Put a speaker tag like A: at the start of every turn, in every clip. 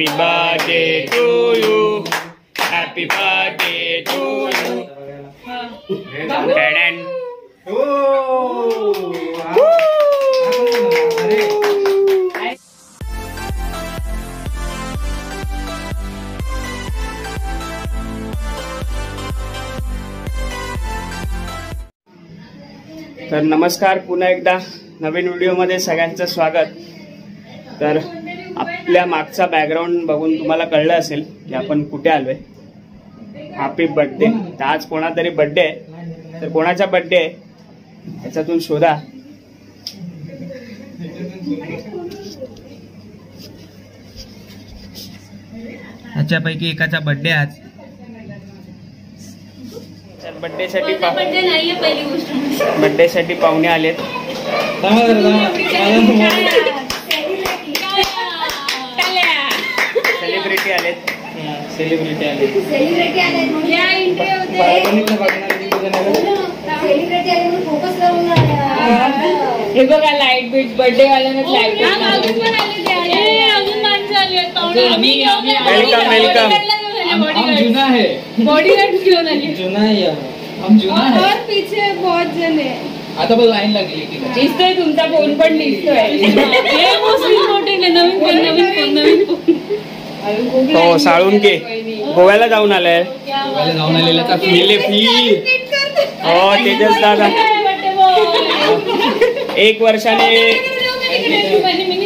A: Happy birthday to you. Happy birthday to you. तर नमस्कार, पुन्हा एकदा नवीन व्हिडिओमध्ये सगळ्यांचं स्वागत. तर आपल्या मागचा बॅकग्राऊंड बघून तुम्हाला कळलं असेल की आपण कुठे आलोय. Happy birthday. तर आज कोणातरी बर्थडे आहे, तर कोणाचा बर्थडे आहे याच्यातून शोधा. याच्यापैकी एकाचा बर्थडे आज. बर्थडे साठी पाहुणे आलेत. सेलिब्रिटी आलेत.
B: हे बघा लाईट बीट बर्थडे वाल्यांना लाईट
A: वेलकम.
C: हम जुना है,
B: बॉडीगार्ड क्यों नहीं?
C: जुना है यार, हम जुना है.
B: और पीछे बहुत जन है.
C: आता पण लाईन लागली की
B: दिसतोय तुमचा फोन पण दिसतोय. हे मुस्लिम मोठे नवीन फोन.
A: हो, साळुंके गोव्याला जाऊन आलाय.
C: जाऊन आलेला
A: हो, तेजस दादा 1 वर्षाने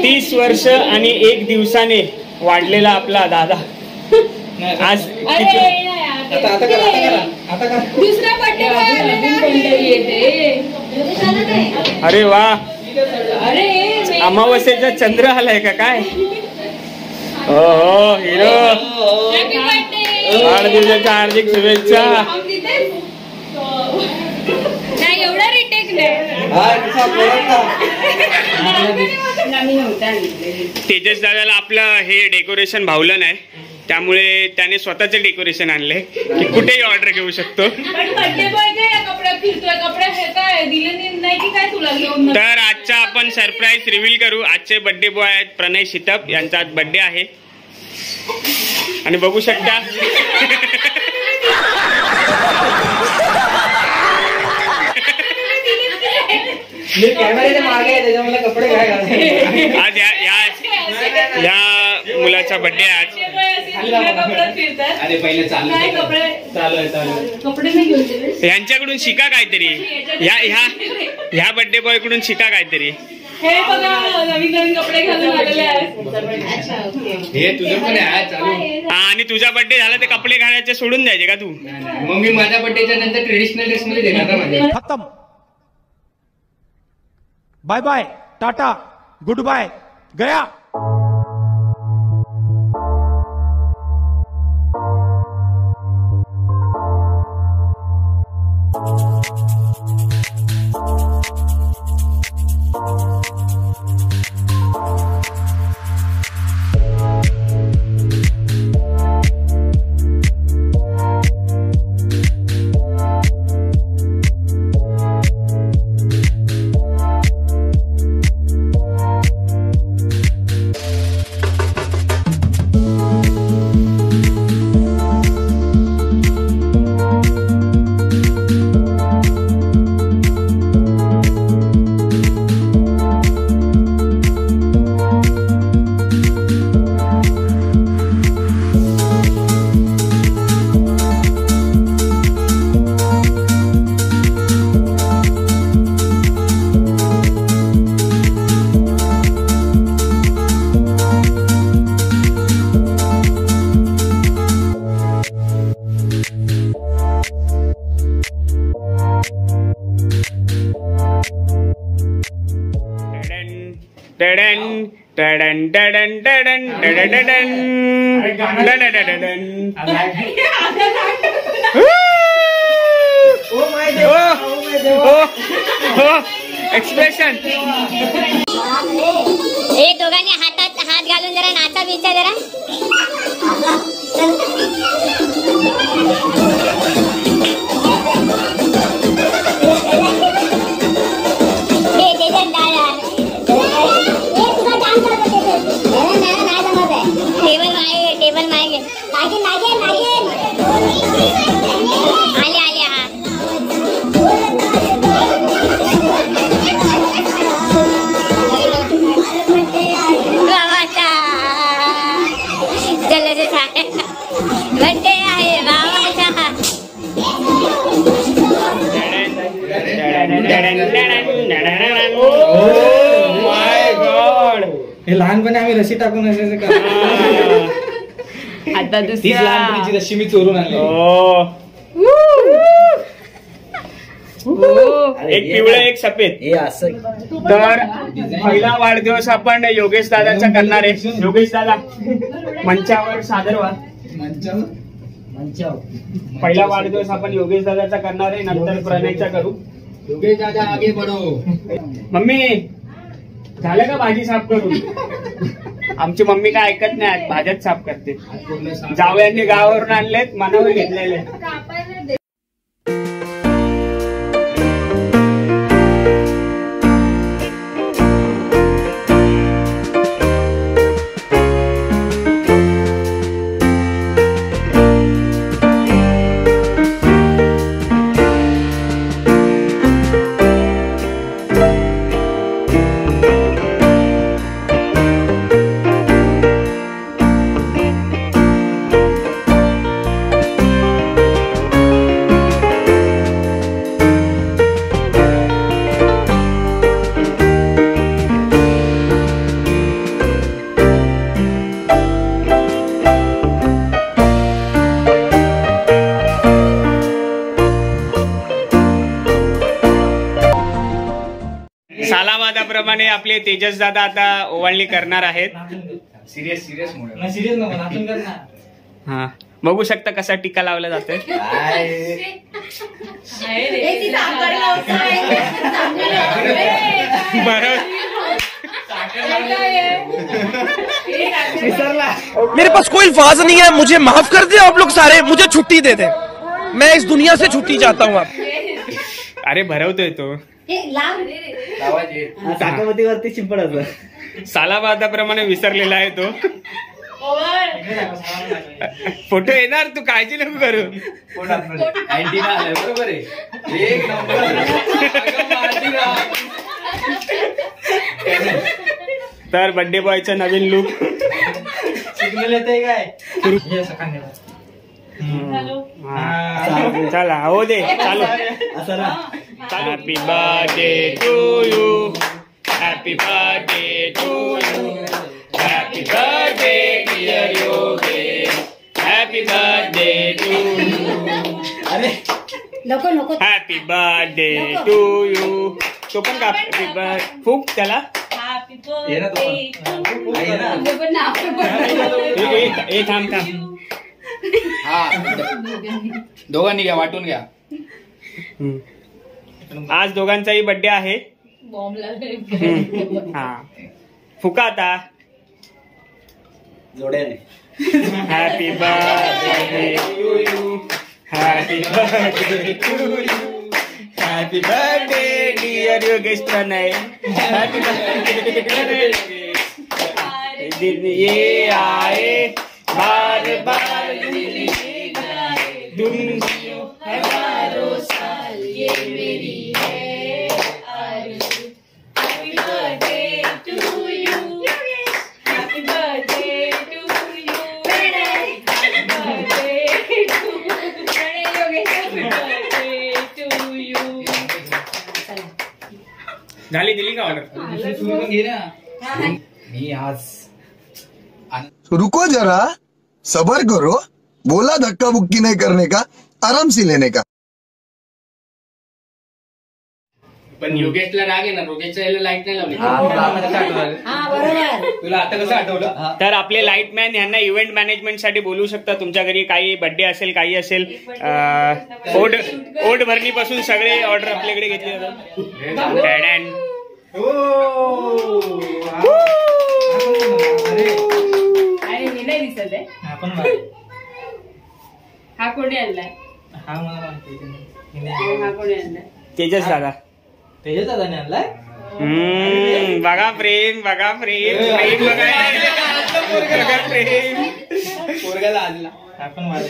A: 30 वर्ष आणि 1 दिवसाने वाढलेला आपला दादा आज.
B: दुसरा बर्थडे
A: अरे वा,
B: अरे
A: अमावस्येचा चंद्र आलाय का काय? हो हिरो, वाढदिवसाच्या हार्दिक शुभेच्छा.
B: एवढा रिटेक
A: तेजस दादाला आपलं हे डेकोरेशन भावलं नाही, त्यामुळे त्याने स्वतःचे डेकोरेशन आणले की कुठेही ऑर्डर घेऊ शकतो. तर आजचा आपण सरप्राईज रिव्हील करू. आजचे बर्थडे बॉय आहेत प्रणय शितप, यांचा आज बर्थडे आहे आणि बघू शकता आज या मुलाचा बर्थडे आज. यांच्याकडून शिका काहीतरी, ह्या बर्थडे बॉय कडून शिका काहीतरी.
B: हे बघा नवीन कपडे घालून आलेले आहेत.
C: हे तुझं पण आहे चालू.
A: आणि तुझा बर्थडे झाला ते कपडे घालायचे सोडून द्यायचे का तू?
C: मग मी माझ्या बर्थडेच्या नंतर ट्रेडिशनल ड्रेस मध्ये देणार ना माझे.
D: खत्म. Bye bye, tata, goodbye, गया.
A: एक्सप्रेशन.
E: एक दोघांनी हातात हात घालून जरा नाचा बिचा जरा. टेबल भावाचा जल्लोष बर्थडे आहे भावाचा.
A: माय गॉड,
C: हे लहानपणी आम्ही रशी टाकून असायचं का?
B: आता
C: तीच
B: दुसऱ्या
C: लहानपणीची रशी मी चोरून आणली.
A: एक पिवळं एक सफेद.
C: हे असं
A: तर पहिला वाढदिवस आपण योगेश दादाचा करणार आहे. योगेश दादा मंचावर सादर व्हा. पहिला वाढदिवस आपण योगेश दादाचा करणार आहे, नंतर प्रणयचा करू.
C: योगेश दादा आगे बढो.
A: मम्मी झालं का भाजी साफ करून? आमची मम्मी काय ऐकत नाही, भाज्याच साफ करते. जावयांनी गावावरून आणलेत, मनावर घेतलेले. सालावादाप्रमाणे आपले तेजस दादा आता ओवाळणी करणार आहेत.
C: सिरियस नको नाचून कर ना.
A: हा, बघू शकता कसा टीका लावला जातोय.
D: मेरे पास कोई अल्फाज नहीं है, मुझे माफ कर दे आप लोग सारे, मुझे छुट्टी दे दे, मैं इस दुनिया से छुट्टी चाहता हूँ. आप
A: अरे भरवतोय तो.
C: साकावतीवरती शिंपडायचं.
A: सालावादाप्रमाणे विसरलेला आहे तो. फोटो येणार, तू काळजी नको करू.
C: बरोबर आहे. एक
A: तर बर्थडे बॉयचा नवीन लुक.
C: सिग्नल येते काय?
A: चला हो दे चालू. Happy birthday to you, happy birthday to you, happy birthday dear Yogesh, happy birthday to you. अरे
E: नको
A: हॅपी बर्थडे टू यू. तो पण का हॅपी बर्थडे फूक त्याला. ए थांब थांब.
C: दोघांनी घ्या, वाटून घ्या.
A: आज दोघांचाही बर्थडे आहे. हा फुका आता.
C: जोड्याने.
A: Happy birthday to you, happy birthday to you, happy birthday dear Yogesh Pranay, happy birthday दिन ये आए बार बार दुनिया हजारों साल ये मेरी है आरज़ू. Happy birthday to you, happy birthday to you, happy birthday to you. झाली दिली का ऑर्डर?
C: घे ना. मी आज
F: रुको जरा, सबर करो, बोला धक्का बुक्की नहीं करने का, आराम से लेने का.
C: पण योगेशला राग आहे ना, योगेशच्या याला लाईट नाही लावली. तुला आता कसं आठवलं?
A: तर आपले लाईटमॅन यांना इव्हेंट मॅनेजमेंट साठी बोलू शकता. तुमच्या घरी काही बर्थडे असेल, काही असेल, ओढ भरणीपासून सगळे ऑर्डर आपल्याकडे घेतले जातात.
B: नाही दिसत आहे. हा कोणी आणलाय? हा कोणी आणलाय?
A: तेजस दादा.
C: तेजस दादाने आणलाय.
A: बघा प्रेम, बघा प्रेम, प्रेम बघा प्रेम.
C: पोरगाला आणला. आपण मला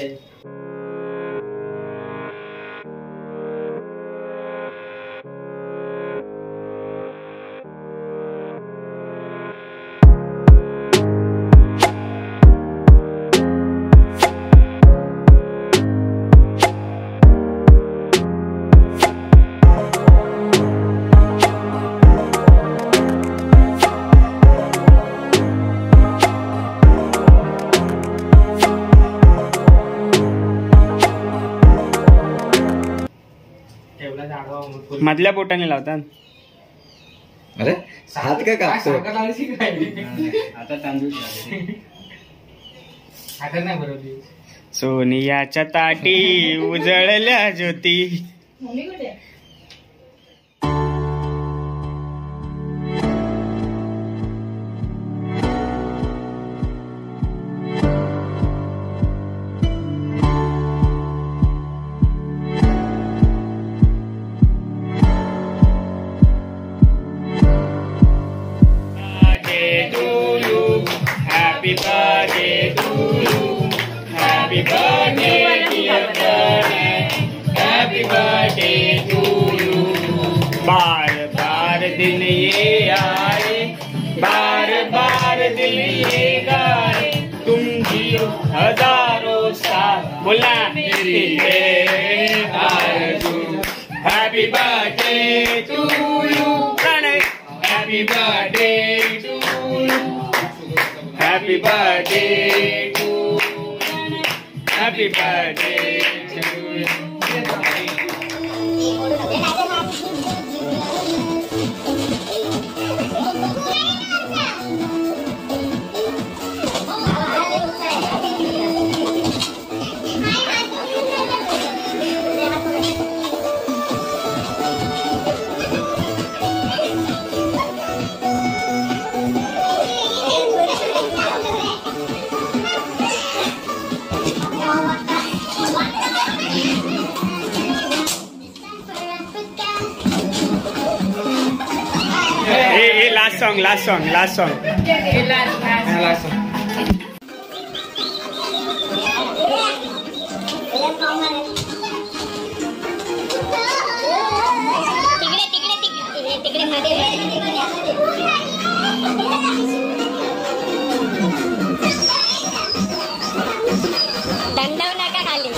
A: मधल्या बोटाने लावतात.
G: अरे हात काय कापतो?
C: आता तांदूळ आता नाही बरोबर.
A: सोनियाच्या ताटी उजळल्या ज्योती. Happy birthday to you. Happy birthday dear Pranay. Happy birthday to you. बार बार दिन ये आए, बार बार दिल ये गाए, तुम जियो हजारों साल. बोलना मेरी आरज़ू. Happy birthday to you Pranay. Happy birthday to you. Happy birthday to you. Happy birthday to you. Last song.
E: तिकडे मध्ये दंडव नका खाली.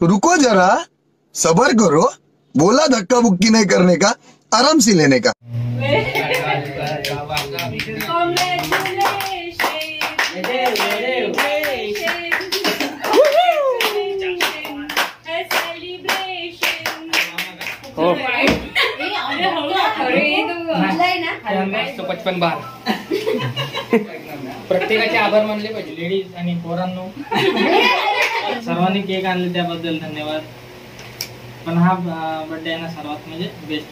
F: रुको जरा, सबर करो. बोला धक्का बुक्की नहीं करने का, आराम से लेने का.
A: हो
C: 155 बार. प्रत्येकाचे आभार मानले पाहिजे. लेडीज आणि पोरांनो सर्वांनी केक आणले त्याबद्दल धन्यवाद. पण हा बर्थडे आहे ना सर्वात म्हणजे बेस्ट.